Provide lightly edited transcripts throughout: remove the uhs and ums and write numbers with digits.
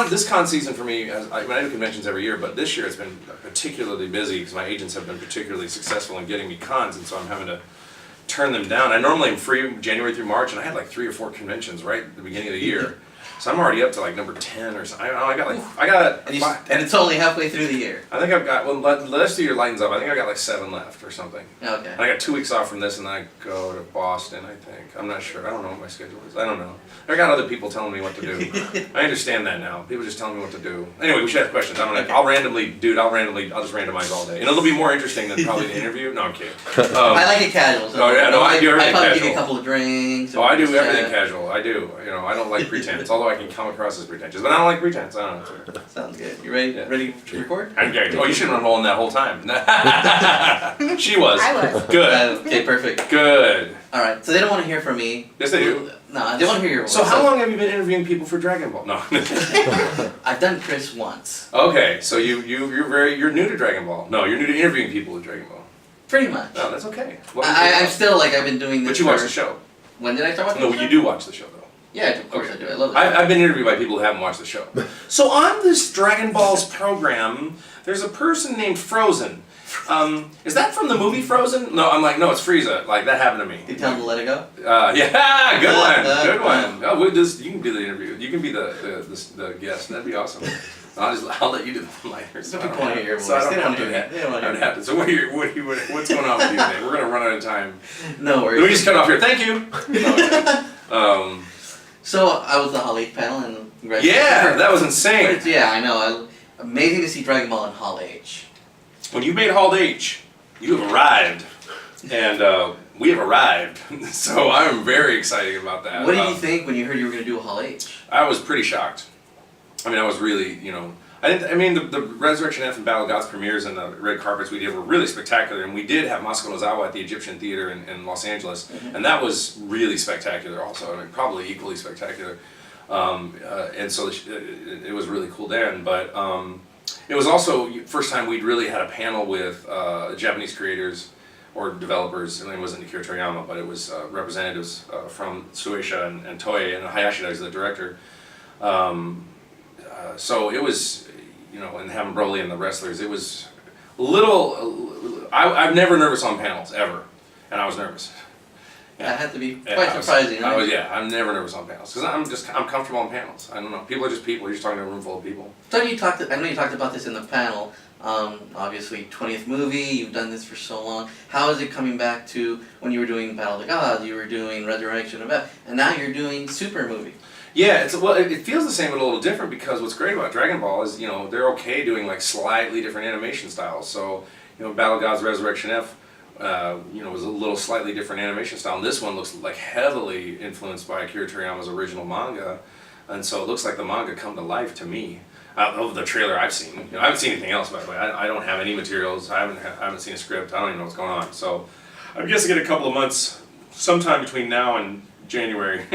This con season for me, I do conventions every year, but this year it's been particularly busy because my agents have been particularly successful in getting me cons, and so I'm having to turn them down. I normally am free January through March, and I had like 3 or 4 conventions right at the beginning of the year. So I'm already up to like number 10 or something. I got and it's only halfway through the year. I think I've got, well, the rest of the year lightens up. I think I got like 7 left or something. Okay. And I got 2 weeks off from this, and then I go to Boston, I think. I'm not sure. I don't know what my schedule is. I don't know. I got other people telling me what to do. I understand that now. People just telling me what to do. Anyway, we should have questions. I don't know. Okay. I'll just randomize all day. And it'll be more interesting than probably the interview. No, I'm kidding. I like it casual. So oh, yeah, no, I do everything I probably give casual. you a couple of drinks. Oh, I do everything casual. I do. You know, I don't like pretense, although I can come across as pretentious. But I don't like pretense. I don't know. Sounds good. You ready? Yeah. Ready to record? Oh, you shouldn't have been rolling that whole time. She was. I was. Good. Okay, perfect. Good. All right. So they don't want to hear from me. Yes, they do. No, they want to hear your voice. So how long have you been interviewing people for Dragon Ball? No. I've done Chris once. Okay, so you're new to Dragon Ball. No, you're new to interviewing people with Dragon Ball. Pretty much. No, that's okay. I'm still like I've been doing this. But you watch the show. When did I start watching? No, the show? you do watch the show though. Yeah, of course Okay. I do. I love it. I've been interviewed by people who haven't watched the show. So on this Dragon Balls program, there's a person named Frozen. Is that from the movie Frozen? No, I'm like, no, it's Frieza. Like, that happened to me. You tell them to let it go? Yeah, good one, good one. Oh, you can do the interview. You can be the guest. That'd be awesome. I'll let you do the one-liners. Some people want to hear your voice. So I don't They have don't to do that. They don't want I to don't hear have to. So what's going on with you today? We're gonna run out of time. No worries. Let me just cut off here. Thank you. No, So I was the Hall H panel and yeah, that was insane. Yeah, I know. Amazing to see Dragon Ball in Hall H. When you made Hall H, you have arrived, and we have arrived. So I'm very excited about that. What did you think when you heard you were going to do a Hall H? I was pretty shocked. I mean, I was really, the Resurrection F and Battle of Gods premieres and the red carpets we did were really spectacular, and we did have Masuko Nozawa at the Egyptian Theater in Los Angeles, and that was really spectacular also. I mean, probably equally spectacular. And so it was really cool then, but it was also first time we'd really had a panel with Japanese creators or developers. It wasn't Akira Toriyama, but it was representatives from Shueisha and Toei, and Hayashida is the director. So it was, and having Broly and the wrestlers, it was a little, I'm never nervous on panels, ever. And I was nervous. That had to be quite surprising. I'm never nervous on panels, because I'm comfortable on panels. I don't know, people are just people, you're just talking to a room full of people. So I know you talked about this in the panel, obviously 20th movie, you've done this for so long. How is it coming back to when you were doing Battle of the Gods, you were doing Resurrection of F, and now you're doing Super movie? Yeah, it feels the same but a little different, because what's great about Dragon Ball is, they're okay doing like slightly different animation styles. So, Battle of Gods Resurrection F, was a little slightly different animation style, and this one looks like heavily influenced by Akira Toriyama's original manga, and so it looks like the manga come to life to me. Of the trailer I've seen, I haven't seen anything else by the way. I don't have any materials. I haven't seen a script. I don't even know what's going on. So, I guess I get a couple of months, sometime between now and January.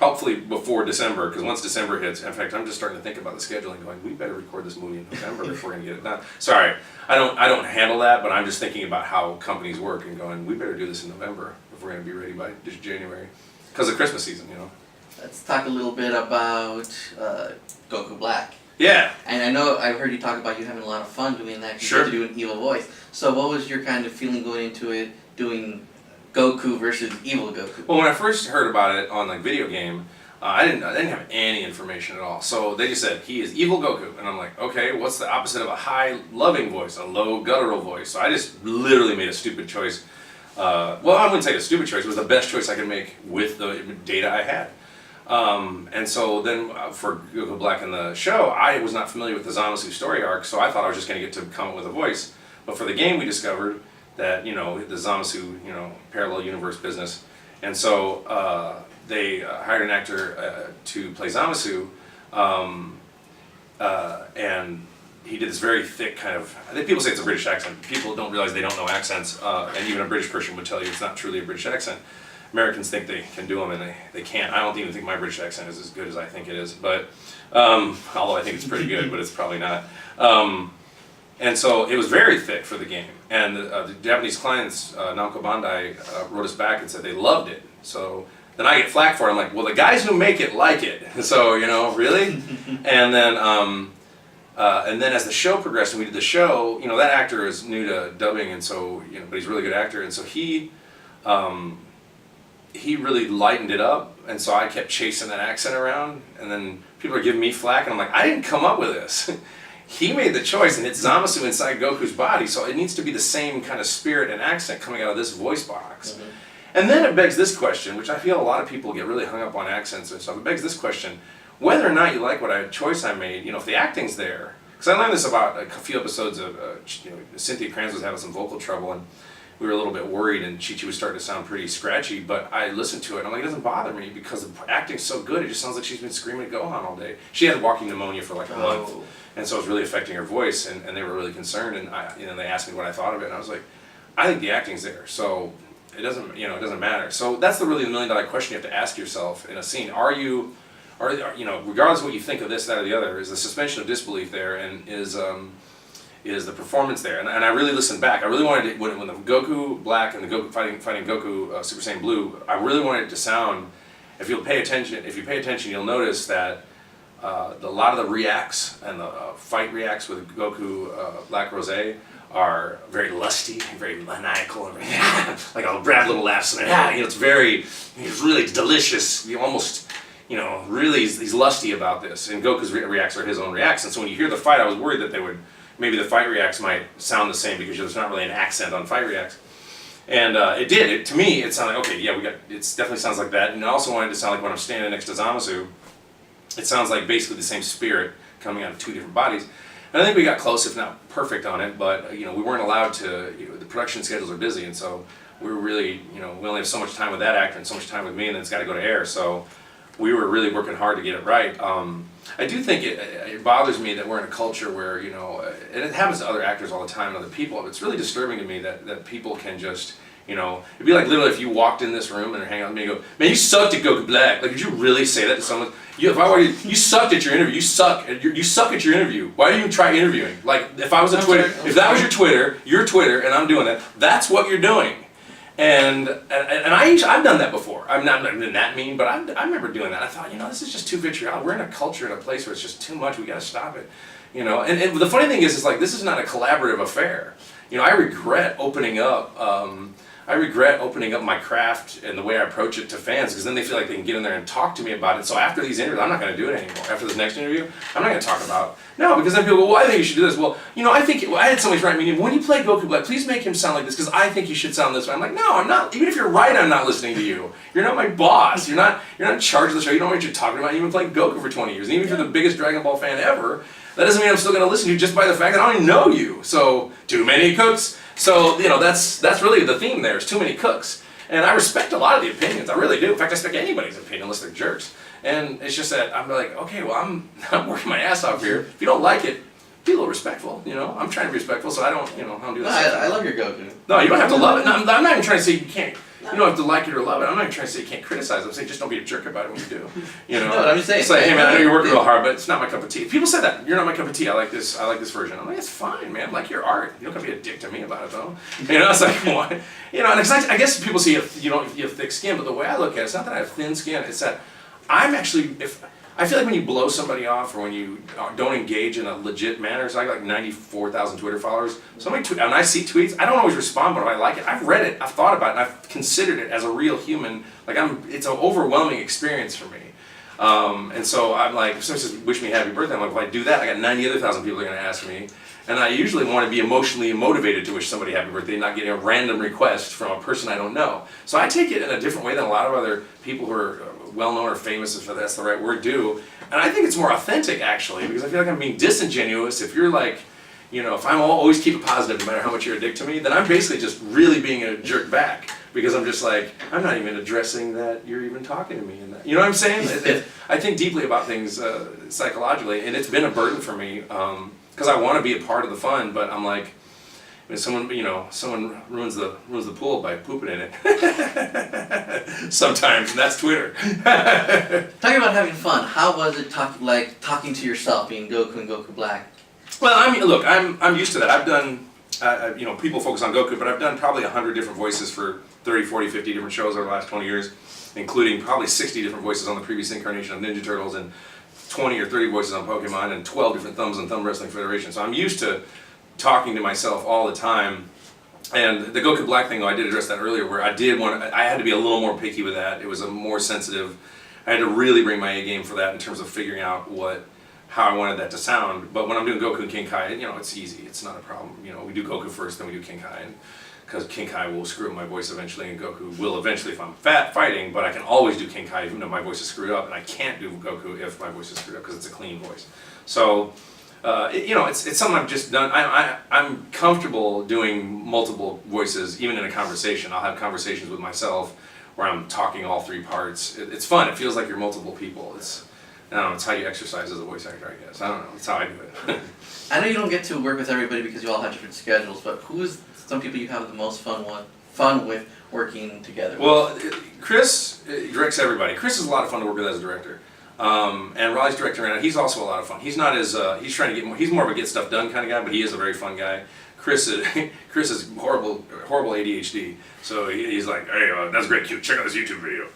Hopefully before December, because once December hits, in fact, I'm just starting to think about the scheduling, going, we better record this movie in November if we're going to get it done. Sorry, I don't handle that, but I'm just thinking about how companies work and going, we better do this in November if we're going to be ready by January, because of Christmas season, Let's talk a little bit about Goku Black. Yeah. And I know I've heard you talk about you having a lot of fun doing that. You Sure. get to do an evil voice. So what was your kind of feeling going into it, doing Goku versus evil Goku? Well, when I first heard about it on video game, I didn't have any information at all. So they just said he is evil Goku, and I'm like, okay, what's the opposite of a high loving voice, a low guttural voice? So I just literally made a stupid choice. Well, I wouldn't say a stupid choice. It was the best choice I could make with the data I had. And so then for Goku Black in the show, I was not familiar with the Zamasu story arc, so I thought I was just going to get to come up with a voice. But for the game, we discovered that, the Zamasu, parallel universe business. And so they hired an actor to play Zamasu, and he did this very thick kind of, I think people say it's a British accent. People don't realize they don't know accents, and even a British person would tell you it's not truly a British accent. Americans think they can do them, and they can't. I don't even think my British accent is as good as I think it is, but although I think it's pretty good, but it's probably not. And so it was very thick for the game, and the Japanese clients, Namco Bandai, wrote us back and said they loved it. So then I get flack for it. I'm like, well, the guys who make it like it. So, you know, really? And then as the show progressed and we did the show, you know, that actor is new to dubbing, and so, you know, but he's a really good actor, and so he really lightened it up, and so I kept chasing that accent around, and then people are giving me flack, and I'm like, I didn't come up with this. He made the choice, and it's Zamasu inside Goku's body, so it needs to be the same kind of spirit and accent coming out of this voice box. Mm-hmm. And then it begs this question, which I feel a lot of people get really hung up on accents and stuff. It begs this question, whether or not you like what choice I made, you know, if the acting's there. Because I learned this about a few episodes of, you know, Cynthia Kranz was having some vocal trouble, and we were a little bit worried, and Chi-Chi was starting to sound pretty scratchy, but I listened to it, and I'm like, it doesn't bother me, because the acting's so good, it just sounds like she's been screaming at Gohan all day. She had walking pneumonia for like a month, and so it was really affecting her voice, and they were really concerned, and you know, they asked me what I thought of it, and I was like, I think the acting's there, so it doesn't, you know, it doesn't matter. So that's really the $1,000,000 question you have to ask yourself in a scene. Are you know, regardless of what you think of this, that, or the other, is the suspension of disbelief there, and is the performance there? And I really listened back. I really wanted it, when the Goku Black and the Goku fighting Goku Super Saiyan Blue, I really wanted it to sound. If you pay attention, you'll notice that a lot of the reacts and the fight reacts with Goku Black Rose are very lusty, very maniacal, and like I'll grab little laughs, and you know, it's really delicious. You almost, you know, really he's lusty about this, and Goku's reacts are his own reacts. And so when you hear the fight, I was worried that maybe the fight reacts might sound the same, because there's not really an accent on fight reacts. And it did. To me, it sounded like, okay, yeah, it definitely sounds like that. And I also wanted it to sound like when I'm standing next to Zamasu, it sounds like basically the same spirit coming out of two different bodies. And I think we got close, if not perfect, on it, but you know, we weren't allowed to, you know, the production schedules are busy, and so we were really, you know, we only have so much time with that actor and so much time with me, and then it's got to go to air, so we were really working hard to get it right. I do think it bothers me that we're in a culture where, you know, and it happens to other actors all the time and other people, it's really disturbing to me that people can just, you know, it'd be like literally if you walked in this room and hang out with me and go, man, you sucked at Goku Black. Like, did you really say that to someone? If I were you sucked at your interview. You suck at your interview. Why do you even try interviewing? Like, if I was a Twitter, if that was your Twitter, and I'm doing that, that's what you're doing. And I've done that before. I'm not that mean, but I remember doing that. I thought, you know, this is just too vitriolic. We're in a culture, in a place where it's just too much. We got to stop it. You know, and the funny thing is like, this is not a collaborative affair. You know, I regret opening up my craft and the way I approach it to fans, because then they feel like they can get in there and talk to me about it. So after these interviews, I'm not going to do it anymore. After this next interview, I'm not going to talk about no, because then people go, well, I think you should do this. Well, you know, I had somebody write me, when you play Goku Black, please make him sound like this, because I think you should sound this way. I'm like, no, I'm not. Even if you're right, I'm not listening to you. You're not my boss. You're not in charge of the show. You don't know what you're talking about. You've been playing Goku for 20 years. And even if you're the biggest Dragon Ball fan ever, that doesn't mean I'm still going to listen to you just by the fact that I don't even know you. So, too many cooks. So, you know, that's really the theme there, is too many cooks. And I respect a lot of the opinions, I really do. In fact, I respect anybody's opinion unless they're jerks. And it's just that I'm like, okay, well, I'm working my ass off here. If you don't like it, be a little respectful, you know? I'm trying to be respectful, so I don't do that. No, I love your Goku. No, you don't have to love it. No, I'm not even trying to say you can't. You don't have to like it or love it. I'm not even trying to say you can't criticize it. I'm saying just don't be a jerk about it when you do. You know? No, I'm just saying. It's like, hey man, I know you're working real hard, but it's not my cup of tea. People say that. You're not my cup of tea. I like this version. I'm like, it's fine, man. Like your art. You don't gotta be a dick to me about it though. You know, it's like, why? You know, and I guess people see you have thick skin, but the way I look at it, it's not that I have thin skin. It's that I'm actually, I feel like when you blow somebody off or when you don't engage in a legit manner, so I got like 94,000 Twitter followers. When I see tweets, I don't always respond, but if I like it, I've read it, I've thought about it, and I've considered it as a real human. Like it's an overwhelming experience for me. And so I'm like, if someone says, wish me happy birthday, I'm like, if I do that, I got 90 other thousand people are gonna ask me. And I usually want to be emotionally motivated to wish somebody happy birthday, not getting a random request from a person I don't know. So I take it in a different way than a lot of other people who are well-known or famous, if that's the right word, do. And I think it's more authentic, actually, because I feel like I'm being disingenuous. If you're like, you know, if I'm always keep it positive no matter how much you're a dick to me, then I'm basically just really being a jerk back. Because I'm just like, I'm not even addressing that you're even talking to me. And that, you know what I'm saying? I think deeply about things psychologically, and it's been a burden for me. Because I want to be a part of the fun, but I'm like, when someone ruins the pool by pooping in it. Sometimes, and that's Twitter. Talking about having fun, how was it talking to yourself, being Goku and Goku Black? Well, I'm used to that. I've done, people focus on Goku, but I've done probably 100 different voices for 30, 40, 50 different shows over the last 20 years. including probably 60 different voices on the previous incarnation of Ninja Turtles and 20 or 30 voices on Pokemon and 12 different thumbs on Thumb Wrestling Federation. So I'm used to talking to myself all the time. And the Goku Black thing, though, I did address that earlier, where I had to be a little more picky with that. It was a more sensitive, I had to really bring my A game for that in terms of figuring out how I wanted that to sound. But when I'm doing Goku and King Kai, it's easy. It's not a problem. We do Goku first, then we do King Kai, because King Kai will screw up my voice eventually, and Goku will eventually if I'm fighting. But I can always do King Kai even though my voice is screwed up, and I can't do Goku if my voice is screwed up because it's a clean voice. So, it's something I've just done. I'm comfortable doing multiple voices, even in a conversation. I'll have conversations with myself where I'm talking all three parts. It's fun. It feels like you're multiple people. I don't know, it's how you exercise as a voice actor, I guess. I don't know, it's how I do it. I know you don't get to work with everybody because you all have different schedules, but who's some people you have the most fun with working together? Well, Chris directs everybody. Chris is a lot of fun to work with as a director. And Raleigh's directing right now, he's also a lot of fun. He's not as, he's trying to get more, he's more of a get stuff done kind of guy, but he is a very fun guy. Chris is horrible ADHD, so he's like, hey, that's great, cute, check out this YouTube video.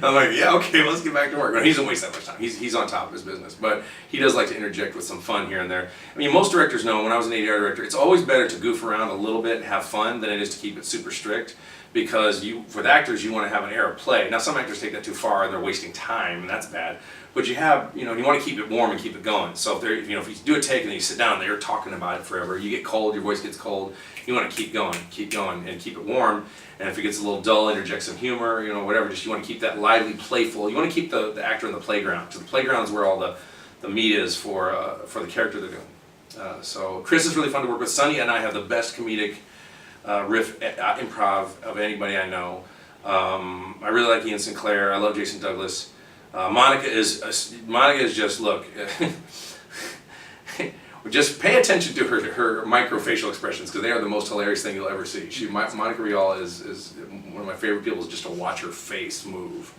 I'm like, yeah, okay, let's get back to work. But he doesn't waste that much time. He's on top of his business, but he does like to interject with some fun here and there. I mean, most directors know, when I was an ADR director, it's always better to goof around a little bit and have fun than it is to keep it super strict, because for the actors, you want to have an air of play. Now, some actors take that too far and they're wasting time, and that's bad. But you want to keep it warm and keep it going. So if you do a take and then you sit down there, you're talking about it forever. You get cold, your voice gets cold. You want to keep going, and keep it warm. And if it gets a little dull, interject some humor, whatever. Just you want to keep that lively, playful. You want to keep the actor in the playground. So the playground is where all the meat is for the character they're doing. So Chris is really fun to work with. Sonny and I have the best comedic riff improv of anybody I know. I really like Ian Sinclair. I love Jason Douglas. Monica is just, look, just pay attention to her microfacial expressions, because they are the most hilarious thing you'll ever see. Monica Rial is one of my favorite people, just to watch her face move.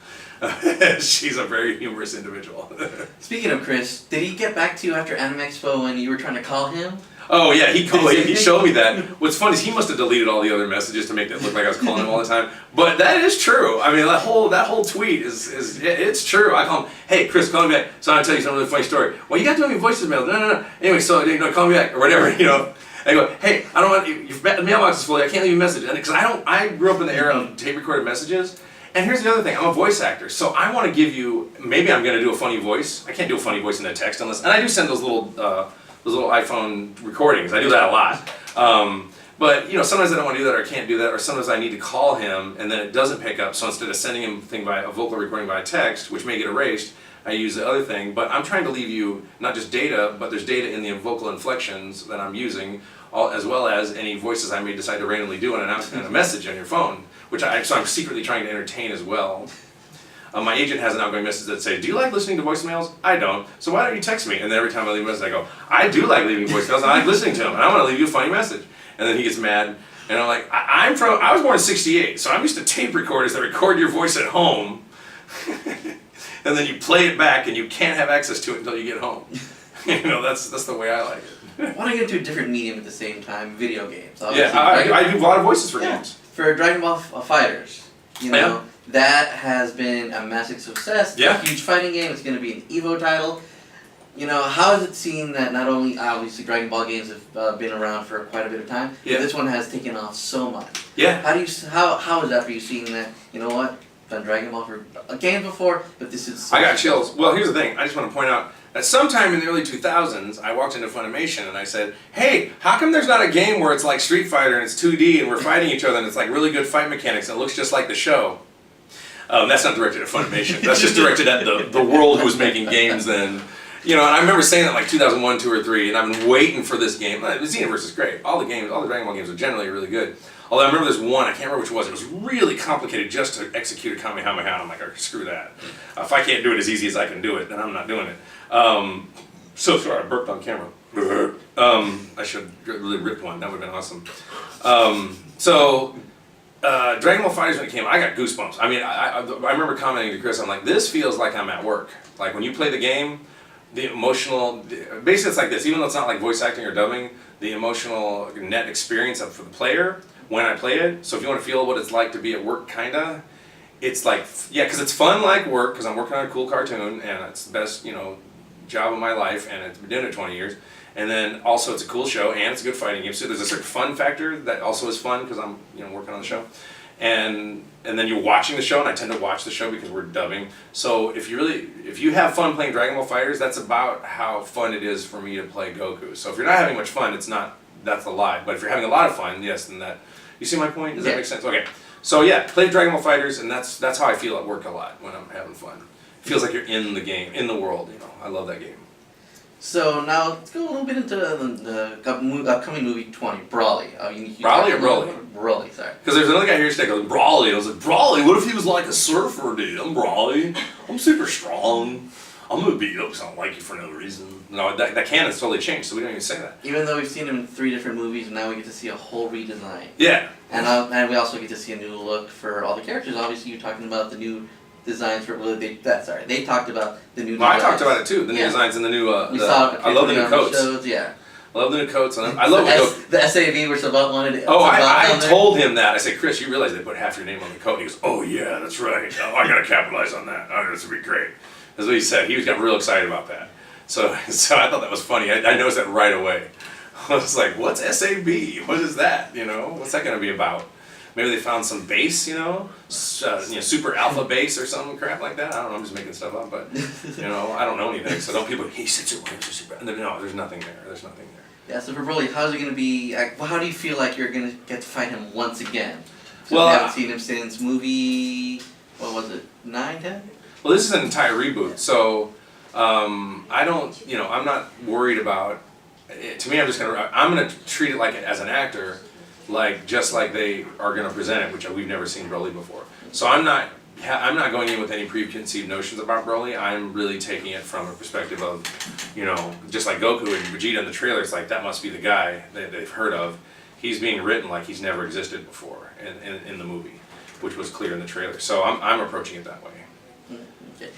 She's a very humorous individual. Speaking of Chris, did he get back to you after Anime Expo when you were trying to call him? Oh yeah, he showed me that. What's funny is he must have deleted all the other messages to make it look like I was calling him all the time. But that is true. I mean, that whole tweet it's true. I call him, hey Chris, call me back. So I'm gonna tell you some really funny story. Well, you got to have your voices mailed. No. Anyway, so call me back or whatever. I go, hey, I don't want your mailbox is full. I can't leave you a message, because I grew up in the era of tape recorded messages. And here's the other thing, I'm a voice actor, so I want to give you, maybe I'm going to do a funny voice. I can't do a funny voice in the text unless, and I do send those little iPhone recordings. I do that a lot. But sometimes I don't want to do that, or I can't do that, or sometimes I need to call him and then it doesn't pick up. So instead of sending him a vocal recording by text, which may get erased, I use the other thing. But I'm trying to leave you not just data, but there's data in the vocal inflections that I'm using, as well as any voices I may decide to randomly do in a message on your phone, so I'm secretly trying to entertain as well. My agent has an outgoing message that says, do you like listening to voicemails? I don't. So why don't you text me? And then every time I leave a message, I go, I do like leaving voicemails, and I like listening to them, and I want to leave you a funny message. And then he gets mad, and I'm like, I was born in '68, so I'm used to tape recorders that record your voice at home, and then you play it back, and you can't have access to it until you get home. That's the way I like it. I want to get into a different medium at the same time, video games. Yeah, I do a lot of voices for games. For Dragon Ball FighterZ, that has been a massive success. Yeah. It's a huge fighting game. It's going to be an Evo title. How is it seen that not only, obviously, Dragon Ball games have been around for quite a bit of time, but this one has taken off so much? Yeah. How is that for you, seeing that, I've done Dragon Ball for games before, but this is... I got chills. Well, here's the thing. I just want to point out that sometime in the early 2000s, I walked into Funimation and I said, hey, how come there's not a game where it's like Street Fighter and it's 2D and we're fighting each other and it's like really good fight mechanics and it looks just like the show? That's not directed at Funimation. That's just directed at the world who was making games then. And I remember saying that like 2001, 2, or 3, and I've been waiting for this game. Xenoverse is great. All the Dragon Ball games are generally really good. Although I remember there's one, I can't remember which it was. It was really complicated just to execute a Kamehameha. I'm like, screw that. If I can't do it as easy as I can do it, then I'm not doing it. So sorry, I burped on camera. I should have really ripped one. That would have been awesome. Dragon Ball FighterZ, when it came, I got goosebumps. I mean, I remember commenting to Chris, I'm like, this feels like I'm at work. Like when you play the game, the emotional, basically it's like this, even though it's not like voice acting or dubbing, the emotional net experience for the player when I play it. So if you want to feel what it's like to be at work, kinda, it's like, yeah, because it's fun like work, because I'm working on a cool cartoon, and it's the best, job of my life, and I've been doing it 20 years. And then also it's a cool show, and it's a good fighting game. So there's a certain fun factor that also is fun, because I'm, working on the show. And then you're watching the show, and I tend to watch the show because we're dubbing. So if you have fun playing Dragon Ball FighterZ, that's about how fun it is for me to play Goku. So if you're not having much fun, that's a lie. But if you're having a lot of fun, yes, then you see my point? Does that make sense? Okay. So yeah, play Dragon Ball FighterZ, and that's how I feel at work a lot when I'm having fun. It feels like you're in the game, in the world. I love that game. So now let's go a little bit into the upcoming movie 20, Brawly. Brawly or Broly? Brawly, sorry. Because there's another guy here today goes, Brawly. I was like, Brawly? What if he was like a surfer, dude? I'm Brawly. I'm super strong. I'm gonna beat you up because I don't like you for no reason. No, that canon's totally changed, so we don't even say that. Even though we've seen him in 3 different movies, now we get to see a whole redesign. Yeah. And we also get to see a new look for all the characters. Obviously, you're talking about the new designs for they talked about the new. Well, I talked about it too. The new designs and the new. We saw it. I love the new coats. Shows, yeah. I love the new coats, and I love the SAV where Sabat wanted it. Oh, I told him that. I said, Chris, you realize they put half your name on the coat? He goes, oh yeah, that's right. Oh, I gotta capitalize on that. Oh, this would be great. That's what he said. He got real excited about that. So I thought that was funny. I noticed that right away. I was like, what's SAB? What is that? What's that gonna be about? Maybe they found some base, super alpha base or some crap like that. I don't know. I'm just making stuff up, but I don't know anything. So don't people? He said super. No, there's nothing there. There's nothing there. Yeah. So for Broly, how's it gonna be? How do you feel like you're gonna get to fight him once again? Well, we haven't seen him since movie. What was it? 9, 10? Well, this is an entire reboot, so I don't. I'm not worried about. To me, I'm gonna treat it like as an actor. Just like they are going to present it, which we've never seen Broly before. So I'm not going in with any preconceived notions about Broly. I'm really taking it from a perspective of, just like Goku and Vegeta in the trailer. It's like that must be the guy that they've heard of. He's being written like he's never existed before in the movie, which was clear in the trailer. So I'm approaching it that way. Okay.